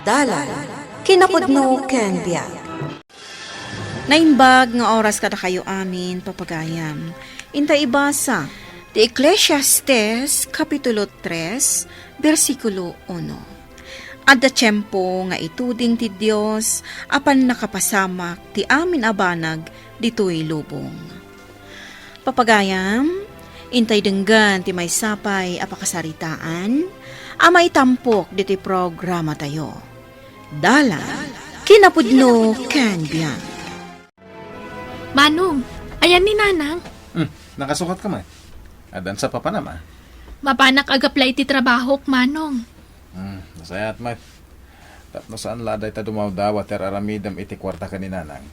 Dalan, kinapudno ken biag. Naimbag nga oras kada kayo amin, papagayam. Inta ibasa, di Ecclesiastes, Kapitulo 3, versikulo 1. Adda tiyempo nga ituding ti Dios, apan nakapasamak ti amin abanag ditoy lubong. Papagayam, intay denggan ti may sapay apakasaritaan, amay tampok diti programa tayo. Dalan, kinapudno ken biag. Manong, ayan ni Nanang. Nakasukat ka man. Adan sa papa naman. Mapanak agaplay ti trabaho, Manong. Nasayat mat. Tapno saan laday ta dumawdawa ter aramidam iti kwarta ka ni Nanang.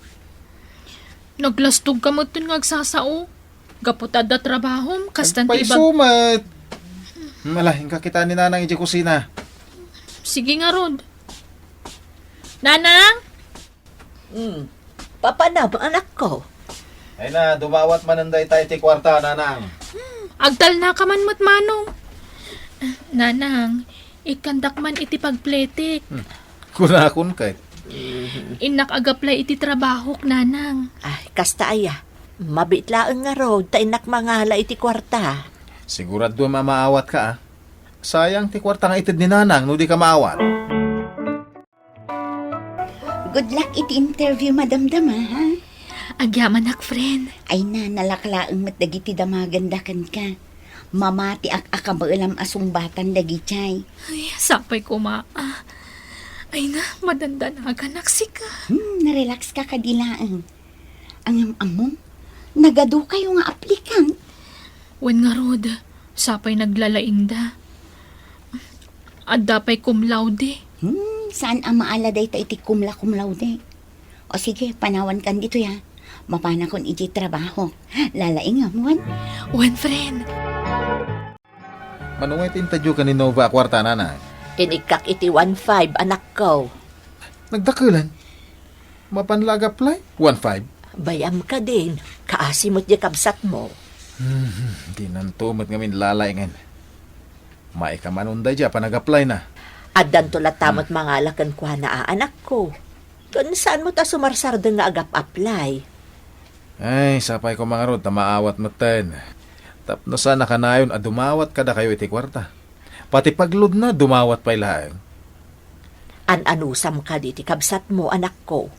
Naglastog ka mo ito ngagsasao. Gaputad da trabaho, kastan ti Pay ibag... sumat! Malaking ka kita ni Nanang iti kusina. Sige nga, Rod. Nanang? Papanab, anak ko. Ay na, dumawat mananday tayo iti kwarta, Nanang. Agdal na ka man mat, Manong. Nanang, ikandak man iti pagpletik. Kunakun kay. Inak agaplay iti trabaho, Nanang. Ay, kasta aya. Mabitlaang nga road, tainak mangala iti kwarta. Sigurado mamaawat ka ah. Sayang ti kwarta nga itid ni Nanang, no di ka maawat. Good luck iti interview, Madam Dama, ha? Agyaman ak, friend. Ay na, nalaklaang matdagiti damagandakan ka. Mamati akabaalam asumbatan dagichay. Ay, sapay ko Ay na, madandanagan aksika. Narelax ka kadilaang. Ang among, nagado kayo nga aplikant. Wen nga, Rod, sapay naglalaing da. At dapay cum laude. Saan ang maaladay ta iti kumla-kumlaude? O sige, panawan kan dito ya. Mapana kon iti trabaho. Lalaing amuan. Wen, friend. Manungay tintadyo ka ni Nova kwarta, Nanang. Inikak iti 1.5, anak ko. Nagdakulan. Mapanlag apply? 1.5. Bayam ka din. Kaasimot di kabsat mo. Di nantumot ngamin lalayngan. Maikamanunday dya pa nag-apply na. Adan tulat tamot mangalakan kwa na anak ko. Kung saan mo ta sumarsarda nga agap-apply? Ay, sapay ko mga rod, maawat mo ten. Tapno sana ka na yun, dumawat kada kayo iti kwarta. Pati paglud na, dumawat pa ilaang. Anusam ka di ti kabsat mo, anak ko.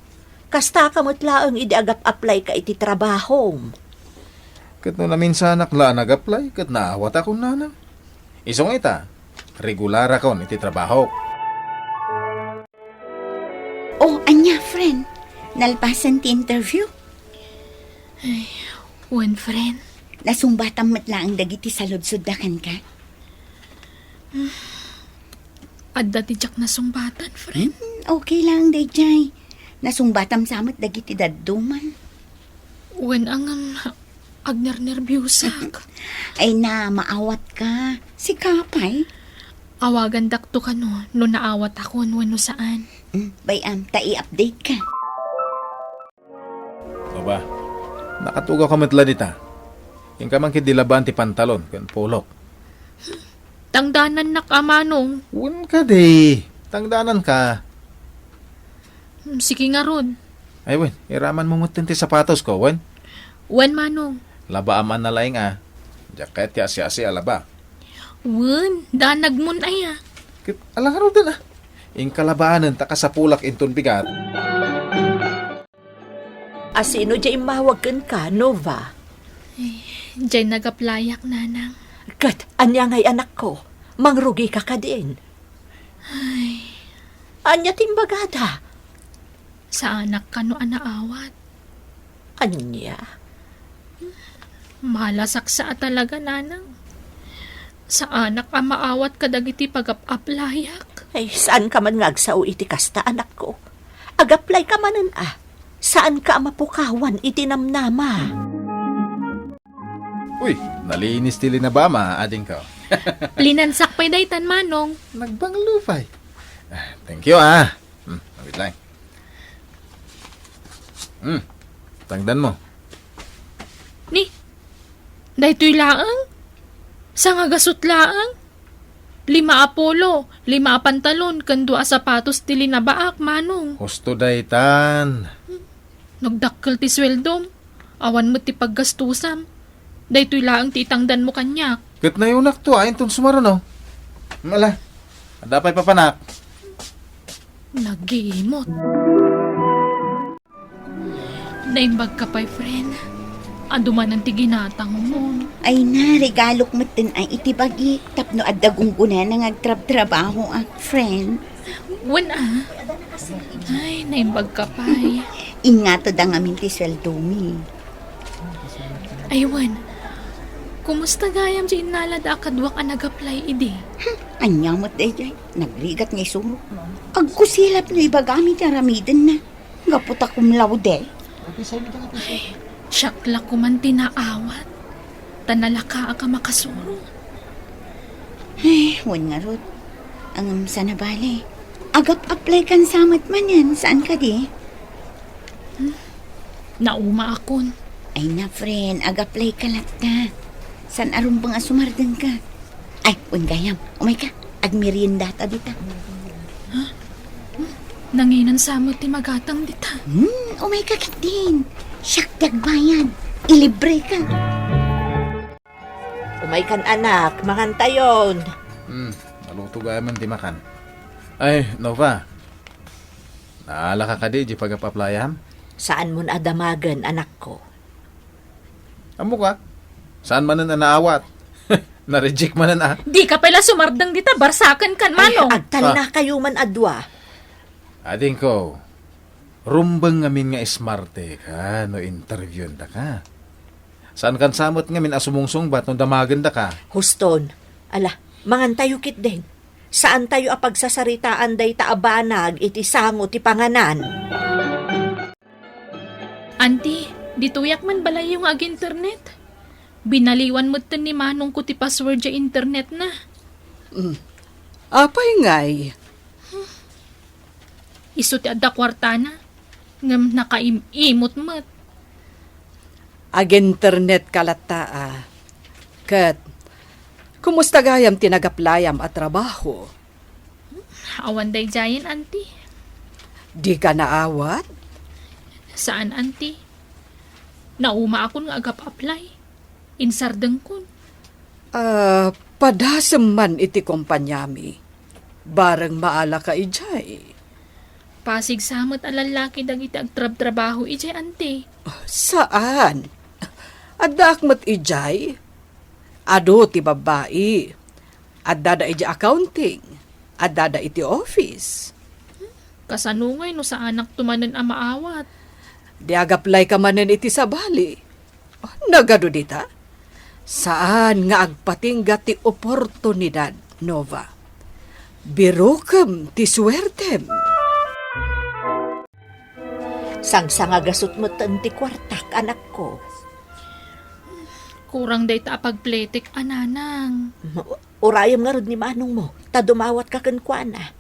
Kasta ka mo't laang idi agap-apply ka iti trabaho. Kat no namin sanak la nag-apply, kat naawat akong Nanang. Isong ita, regular akong iti trabaho. Oh, anya, friend. Nalpasan ti interview. Wen, friend. Nasumbatan matlaang dagiti salud-sudakan ka. Adda ti jak na sumbatan, friend. Okay lang, Dayjay. Nasumbatam samat dagiti dadduman. Wen ang agner-nerbyusak. Ay na, maawat ka. Si Kapay. Awagan dakto ka no naawat ako no saan. Bayam, ta-i-update ka. Aba, nakatugaw ka matla dita. Yung ka man kidilaban ti pantalon, kan polok. Tangdanan na ka, Manong. Wan ka di, tangdanan ka. Sige nga, Rod. Ay wen, iraman mo mutin ti sapatos ko, wen. Wen, Manong. Laba aman na laing Jacket ya siya alaba. Wen, danag mo na ya. Alang araw din Ing kalabanan taka sa pulak inton bigat. Asino di imawagan ka, Nova? Diyan nagaplayak, Nanang. Kat, anya ngay anak ko. Mangrugi ka ka din. Anya timbagada. Sa anak ka no anaawat. Anya? Malasaksa talaga, Nanang. Sa anak ka maawat ka dagiti pag-aplayak. Ay, saan ka man ngagsao iti kasta, anak ko? Agaplay ka manan Saan ka mapukawan iti namnama? Uy, nalinis tili na ba ading ka? Linansak pa'y daytan, Manong. Nagbanglupay. Thank you wait lang. Tangdan mo. Ni, daytoy laang? Sa nga gasot laang? 5 apolo, 5 pantalon, kan 2 sapatos tili na baak, manong. Husto daytan. Nagdakkel ti sweldom. Awan mo ti paggastusam. Daytoy laang ti itangdan mo kanyak. Kat na yunak to, ayon ton sumaro no. Mala, adapay papanak. Nagimot. Naimbag ka pa'y, friend. Aduman ang tiginatang mo. Ay na, regalok mo tin ay itibagi. Tapno at dagunggunan na ngagtrab-trabaho friend. Wala. Ay, naimbag ka pa'y. Ingato da nga minti sweldomi. Aywan. Kumusta gayam si inalad akadwak ang nag-apply idi? Anyamot day, nagrigat nga isuro. Agkusilap na ibagamit ang ramidan na. Gaputa kumlaude. Siyakla ko man tinaawat. Tanalaka ka makasuro. Ay, wan nga rod. Ang sana bale. Agap-apply kan samat man yan. Saan ka di? Nauma akon. Ay na, friend.Ag-apply ka lakta. San arumbang asumardan ka? Ay, wan gayam. Umay ka. Agmerienda ta dita. Nanginan sa mo ti magatang dita. Umay ka kitin. Siyak bayan. Ilibre ka. Umay kan anak, mangantayon. Maluto gaya man di makan. Ay, Nova. Naala ka di pag-applyam? Saan mo na damagan, anak ko? Amo ka? Saan man na naawat? Na-reject man na. Di ka pala sumardang dita, barsakan kan manong. Ay, agtal na kayo man adwa. Ading ko, rumbang ngamin nga smarte ka, no interview da ka. Saan kan samot ngamin asumungsong bat no damagan da ka? Huston, ala, mangantayo kit din. Saan tayo apagsasaritaan day taabanag iti sango ti panganan? Auntie, dituyak man balay yung internet. Binaliwan mo tin ni manong ko ti password sa internet na. Apay ngay. Isu ti adda kwarta na. Ngam nakaimot mat. Ag-internet kalata. Kat, kumusta gayam tinagaplayam at trabaho? Awan day jayan, auntie. Di ka naawat? Saan, auntie? Nauma akon nga agap-apply. Insardeng kun. Padasem man iti kompanyami. Bareng maala ka ijay. Pasig samot alalaki dagiti agtrab-trabaho ijay, auntie. Saan? Adda akmat ijay? Ado ti babae. Adda da iti accounting. Adda da iti office. Kasanungay no sa anak tumanen ang maawat. Di agaplay ka manen iti sabali. Nagado dita? Saan nga agpatingga ti oportunidad, Nova? Birukam ti suwertem. Sang-sangagasot mo ti kwartak, anak ko. Kurang day ta pagpletik, ananang. Urayam nga rod ni manong mo, ta dumawat ka kenkwana.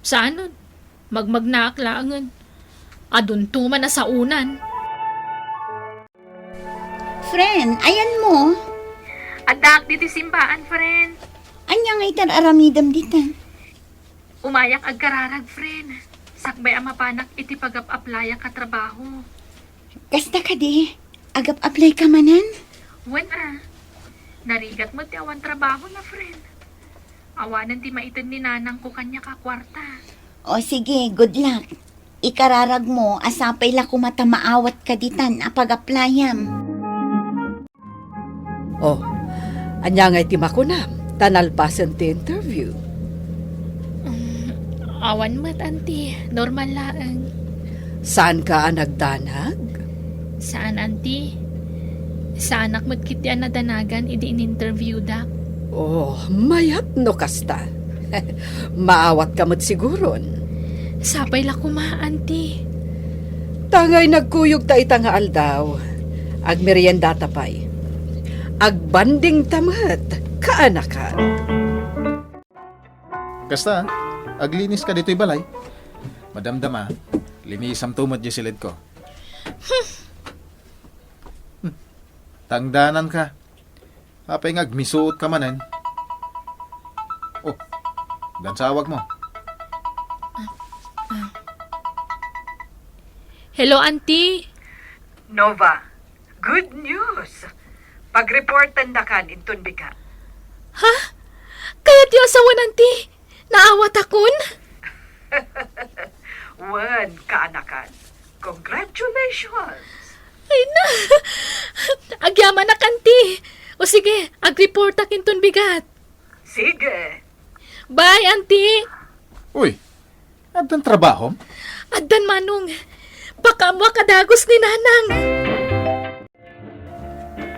Saan? Magmagnaaklangan. Adun tuman na sa unan. Friend, ayan mo. Adak diti simbaan, friend. Anya nga itan aramidam dita. Umayak agkararag, friend. Sakbay ang mapanak iti pag-apply ka trabaho. Kasta ka di. Agap-apply ka manan. Wen narigat mo ti awan trabaho na, friend. Awanan ti maitan ni nanang ko kanya ka kwarta. O sige, good luck. Ikararag mo, asapay la kumata maawat ka ditan apag-applyam. Oh, anya nga iti makunam. Tanalpasan ti interview. Awan mat, auntie. Normal laang. Saan ka nagdanag? Saan, auntie? Sa anak mo't kiti na danagan, idi in-interview dak. Oh, mayat no kasta. Maawat ka mo't siguron. Sapay la kuma, auntie. Tangay nagkuyog ta itang aldaw. Agmerienda tapay. Agbanding tamat, kaanakan. Kasta, aglinis ka dito'y balay. Madamdama, linisam tumot yung silid ko. Tangdanan ka. Apay ngagmisuot ka manan. Dan sawag mo. Hello, auntie. Nova, good news. Pag-reportan na kan intun bika. Ha? Kaya ti asawan, auntie. Naawat akon? Wan kaanakan. Congratulations. Ay na. Agyaman na, auntie. O sige, ag-report akin ton bigat. Sige. Bye, auntie. Uy, adan trabaho? Addan manong. Baka mo kadagos ni nanang.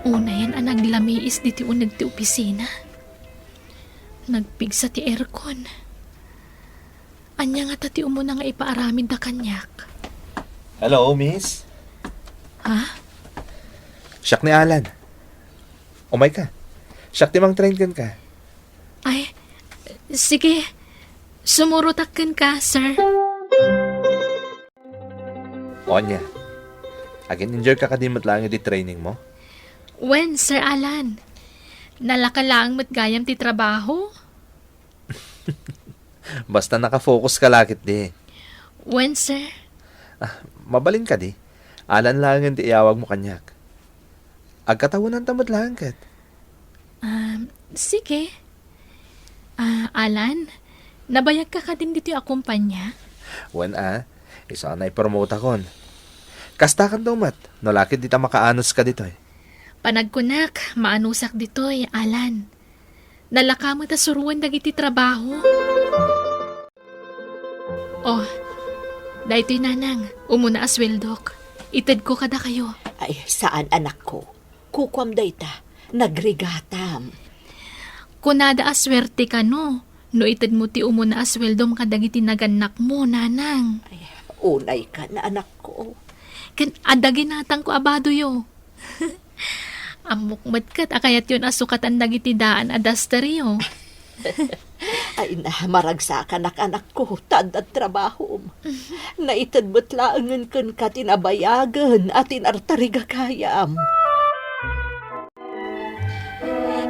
Una yan ang naglamiis diti unag ti opisina. Nagpigsa ti aircon. Anya nga tati umuna nga ipaaramin da kanyak. Hello, miss. Ha? Siyak ni Alan. Umay ka. Siyak ti mang train ka. Ay, sige. Sumurutakin ka, sir. Onya. Again, enjoy ka kadimot lang yung di training mo. When, Sir Alan? Nalakalaang matgayam ti trabaho? Basta nakafocus ka lakit di. When, sir? Mabalin ka di. Alan lang yung di iawag mo kanyak. Agkatawan ng tamad lang kat. Sige. Alan, nabayag ka din dito yung akumpanya? When isa na i-promote akon. Kasta kan daw mat. No lakit di ta makaanos ka dito eh. Panagkunak, maanusak dito Alan. Nalaka mo ta suruan dagiti trabaho. Oh, dahito'y nanang, umuna asweldok. Ited ko kada kayo. Ay, saan anak ko? Kukwam dayta, nagrigatam. Kunada aswerte ka no ited mo ti umuna asweldom kadagiti naganak mo, nanang. Ay, unay ka na anak ko. Kan adagin natang ko abado yo. Amok kat akayat yun asukatan dagiti daan adasteryo. Ay na, maragsakan anak ko, tandad trabaho. Naitad butlaangan kan ka tinabayagan at inartariga kayam.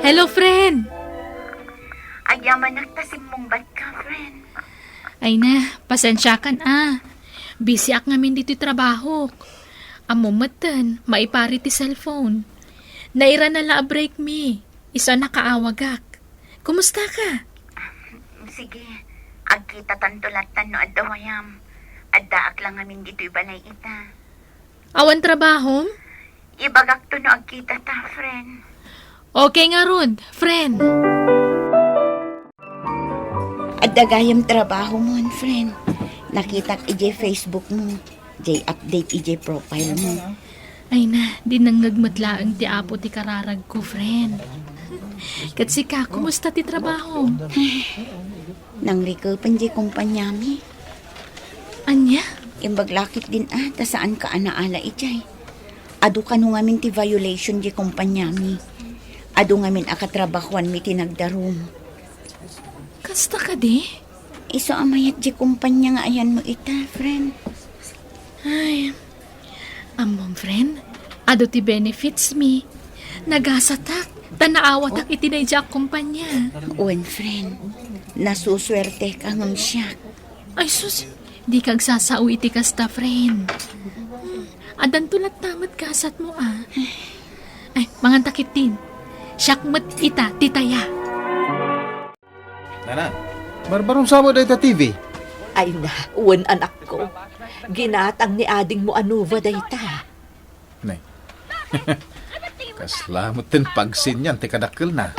Hello, friend! Agyaman nagtasim mong bat ka, friend. Ay na, pasensya kan Busy ak ngamin dito trabaho. Amumatan, maipari ti cellphone. Naira na la break me. Isa nakaawagak. Kumusta ka? Sige, agkita tantulatan no adawayam. Addaak lang amin dito ibalay ita. Awan trabaho? Ibagak to no agkita ta, friend. Okay nga Rod, friend. Addagayam trabaho mo, friend. Nakitak ije Facebook mo. Jay update ije profile mo. Ay na, di nang nagmatlaang ti apo ti kararag ko, friend. Katsi ka, kumusta ti trabaho? Nang recall pan ije kumpanyami. Anya? Imbaglakit din ta saan ka anaala ijay. Adu ka no ngamin ti violation ije kumpanyami. Adu ngamin akatrabahuan mi ti nagdarum. Kasta ka di? Iso amayat ije kumpanya nga ayan mo ita, friend. Ay, among friend, ado ti benefits mi. Nagasatak, tanaawatak itinayjak kumpanya. Uwan, friend. Nasuswerte ka ng siya. Ay sus, di kag sasao iti kasta, friend. Adan tulat tamat kasat mo Ay, mga takit din. Syakmat ita, titaya. Nana, barbarong samo da ita TV. Ay na, uwan anak ko. Ginatang ni ading mo anuva dayta. Nay. Kaslamot din pagsin yan, tikadakil na.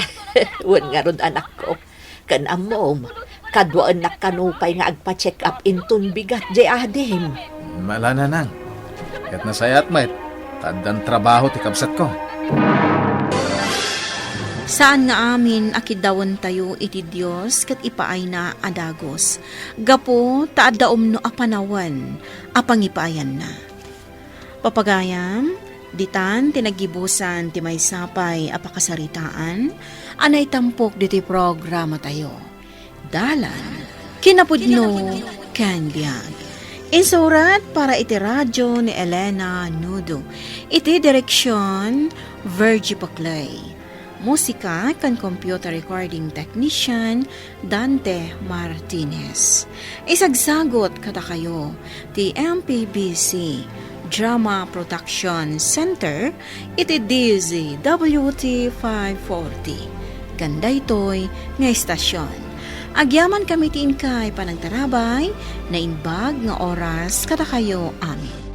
Uwan nga ron anak ko. Kanamom, kadwaan na kanupay nga agpa-check up intun bigat jay adim. Mala na nang. Kat nasayat mait, tandang trabaho ti kabsat ko. Saan nga amin akidawan tayo iti Diyos kat ipaay na adagos. Gapo taadaom no apanawan, apangipayan na. Papagayam, ditan tinagibusan ti may sapay apakasaritaan, anay tampok diti programa tayo. Dalan, kinapudno, kanbiag. Insurat para iti radyo ni Elena Nudo. Iti direksyon, Virgie Paclay. Musika kan computer recording technician Dante Martinez. Isagsagot kada kayo ti MPBC Drama Production Center iti DZWT 540. Ganda ito'y nga istasyon. Agyaman kami ti inkay panagtarabay na inbag nga oras kada kayo amin.